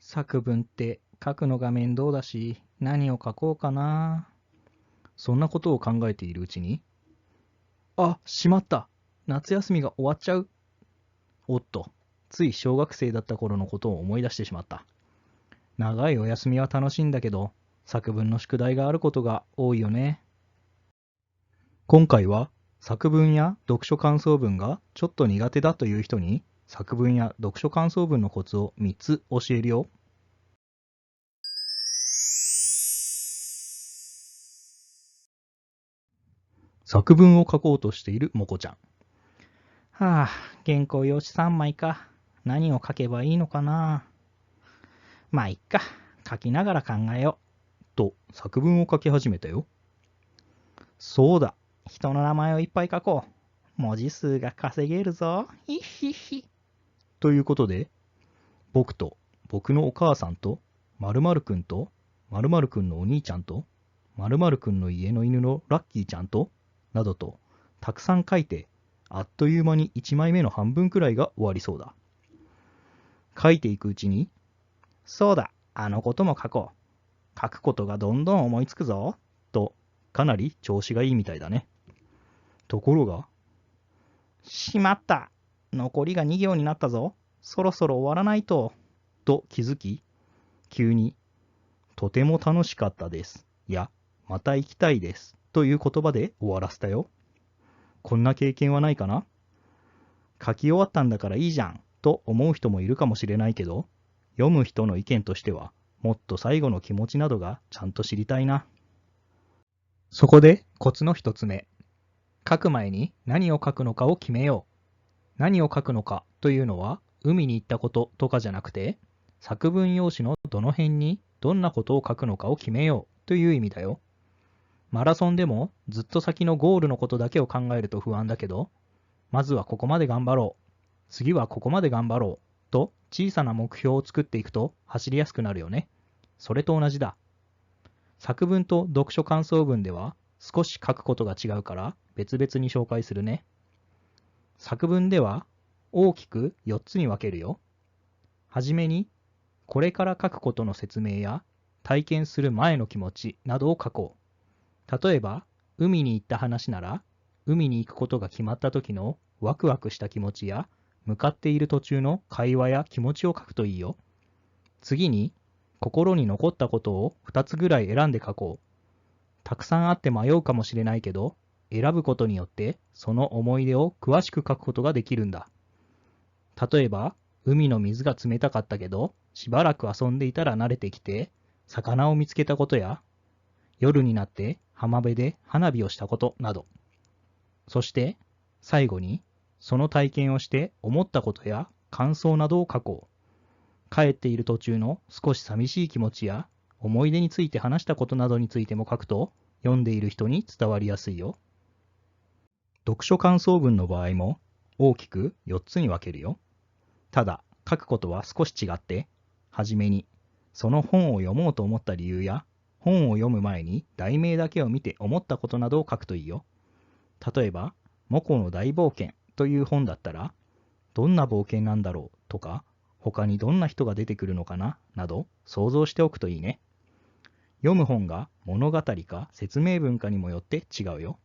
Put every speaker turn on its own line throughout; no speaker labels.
作文って書くのが面倒だし、何を書こうかな。そんなことを考えているうちに、しまった。夏休みが終わっちゃう。おっと、つい小学生だった頃のことを思い出してしまった。長いお休みは楽しいんだけど、作文の宿題があることが多いよね。今回は作文や読書感想文がちょっと苦手だという人に、作文や読書感想文のコツを3つ教えるよ。作文を書こうとしているもこちゃん。原稿用紙3枚か。何を書けばいいのかな。まあいっか。書きながら考えよう。と作文を書き始めたよ。そうだ。人の名前をいっぱい書こう。文字数が稼げるぞ。ひっひっひ。ということで、僕と僕のお母さんと〇〇くんと〇〇くんのお兄ちゃんと〇〇くんの家の犬のラッキーちゃんとなどとたくさん書いて、あっという間に1枚目の半分くらいが終わりそうだ。書いていくうちに、そうだ、あのことも書こう。書くことがどんどん思いつくぞ。と、かなり調子がいいみたいだね。ところが、しまった。残りが2行になったぞ。そろそろ終わらないと。と気づき、急に、とても楽しかったです。や、また行きたいです。という言葉で終わらせたよ。こんな経験はないかな？書き終わったんだからいいじゃんと思う人もいるかもしれないけど、読む人の意見としては、もっと最後の気持ちなどがちゃんと知りたいな。そこでコツの一つ目。書く前に何を書くのかを決めよう。何を書くのかというのは、海に行ったこととかじゃなくて、作文用紙のどの辺にどんなことを書くのかを決めようという意味だよ。マラソンでもずっと先のゴールのことだけを考えると不安だけど、まずはここまで頑張ろう。次はここまで頑張ろう。と小さな目標を作っていくと走りやすくなるよね。それと同じだ。作文と読書感想文では少し書くことが違うから別々に紹介するね。作文では大きく4つに分けるよ。はじめにこれから書くことの説明や体験する前の気持ちなどを書こう。例えば海に行った話なら、海に行くことが決まった時のワクワクした気持ちや向かっている途中の会話や気持ちを書くといいよ。次に心に残ったことを2つぐらい選んで書こう。たくさんあって迷うかもしれないけど、選ぶことによってその思い出を詳しく書くことができるんだ。例えば、海の水が冷たかったけど、しばらく遊んでいたら慣れてきて、魚を見つけたことや、夜になって浜辺で花火をしたことなど。そして、最後に、その体験をして思ったことや感想などを書こう。帰っている途中の少し寂しい気持ちや、思い出について話したことなどについても書くと、読んでいる人に伝わりやすいよ。読書感想文の場合も、大きく4つに分けるよ。ただ、書くことは少し違って、はじめに、その本を読もうと思った理由や、本を読む前に題名だけを見て思ったことなどを書くといいよ。例えば、モコの大冒険という本だったら、どんな冒険なんだろうとか、他にどんな人が出てくるのかななど想像しておくといいね。読む本が物語か説明文かにもよって違うよ。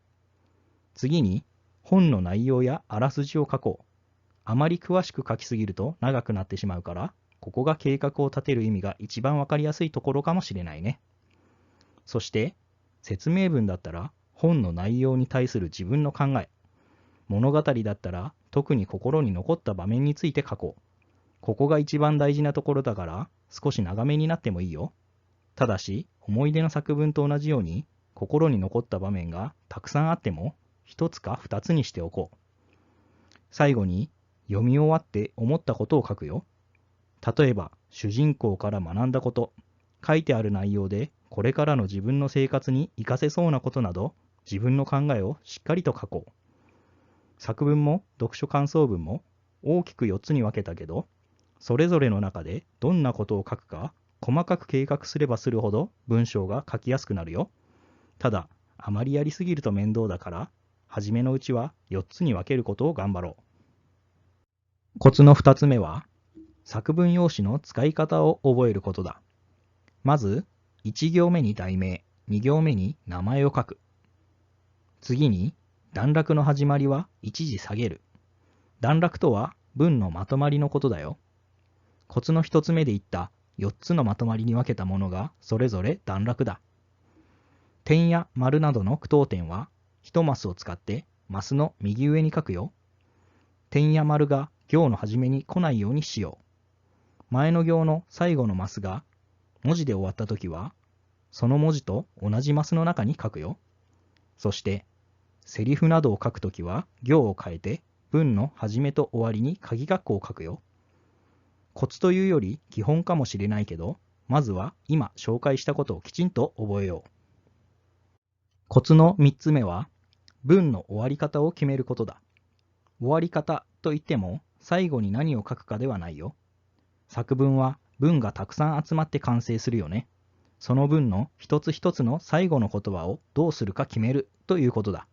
次に、本の内容やあらすじを書こう。あまり詳しく書きすぎると長くなってしまうから、ここが計画を立てる意味が一番わかりやすいところかもしれないね。そして、説明文だったら本の内容に対する自分の考え、物語だったら特に心に残った場面について書こう。ここが一番大事なところだから少し長めになってもいいよ。ただし、思い出の作文と同じように心に残った場面がたくさんあっても一つか二つにしておこう。最後に読み終わって思ったことを書くよ。例えば、主人公から学んだこと、書いてある内容でこれからの自分の生活に活かせそうなことなど、自分の考えをしっかりと書こう。作文も読書感想文も大きく4つに分けたけど、それぞれの中でどんなことを書くか、細かく計画すればするほど文章が書きやすくなるよ。ただ、あまりやりすぎると面倒だから、初めのうちは4つに分けることを頑張ろう。コツの2つ目は、作文用紙の使い方を覚えることだ。まず、1行目に題名、2行目に名前を書く。次に、段落の始まりは一時下げる。段落とは文のまとまりのことだよ。コツの1つ目で言った4つのまとまりに分けたものがそれぞれ段落だ。点や丸などの句読点は1マスを使ってマスの右上に書くよ。点や丸が行の始めに来ないようにしよう。前の行の最後のマスが文字で終わったときは、その文字と同じマスの中に書くよ。そして、セリフなどを書くときは行を変えて文の始めと終わりに鍵括弧を書くよ。コツというより基本かもしれないけど、まずは今紹介したことをきちんと覚えよう。コツの3つ目は、文の終わり方を決めることだ。終わり方といっても、最後に何を書くかではないよ。作文は文がたくさん集まって完成するよね。その文の一つ一つの最後の言葉をどうするか決めるということだ。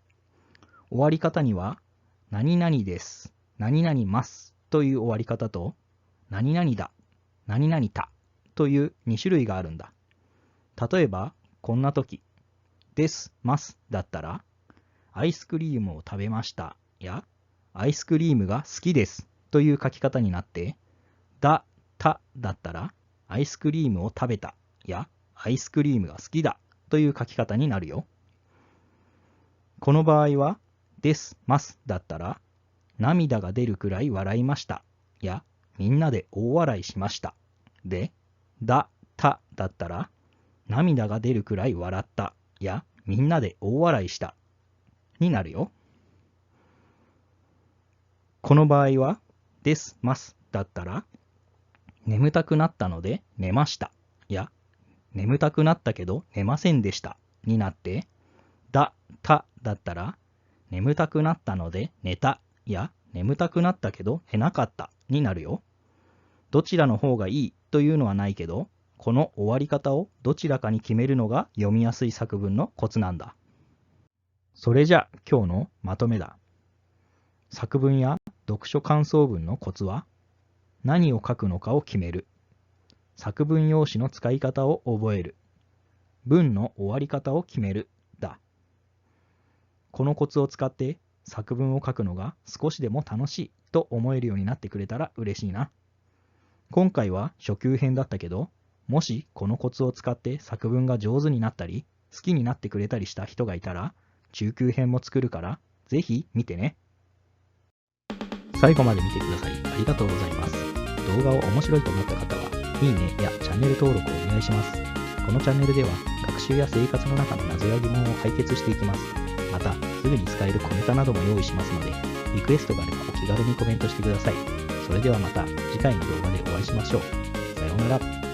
終わり方には、何々です、何々ますという終わり方と、何々だ、何々たという2種類があるんだ。例えば、こんな時、ですますだったら、アイスクリームを食べましたや、アイスクリームが好きですという書き方になって、だ、ただったら、アイスクリームを食べたや、アイスクリームが好きだという書き方になるよ。この場合は、ですますだったら、涙が出るくらい笑いましたや、みんなで大笑いしました。で、だ、ただったら、涙が出るくらい笑ったや、みんなで大笑いしたになるよ。この場合は、ですますだったら、眠たくなったので寝ましたや、眠たくなったけど寝ませんでしたになって、だ、ただったら、眠たくなったので寝たや、眠たくなったけど寝なかったになるよ。どちらの方がいいというのはないけど、この終わり方をどちらかに決めるのが読みやすい作文のコツなんだ。それじゃ今日のまとめだ。作文や読書感想文のコツは、何を書くのかを決める。作文用紙の使い方を覚える。文の終わり方を決める。だ。このコツを使って作文を書くのが少しでも楽しいと思えるようになってくれたら嬉しいな。今回は初級編だったけど、もしこのコツを使って作文が上手になったり、好きになってくれたりした人がいたら、中級編も作るから、ぜひ見てね。最後まで見てくださりありがとうございます。動画を面白いと思った方は、いいねやチャンネル登録をお願いします。このチャンネルでは、学習や生活の中の謎や疑問を解決していきます。また、すぐに使える小ネタなども用意しますので、リクエストがあればお気軽にコメントしてください。それではまた次回の動画でお会いしましょう。さようなら。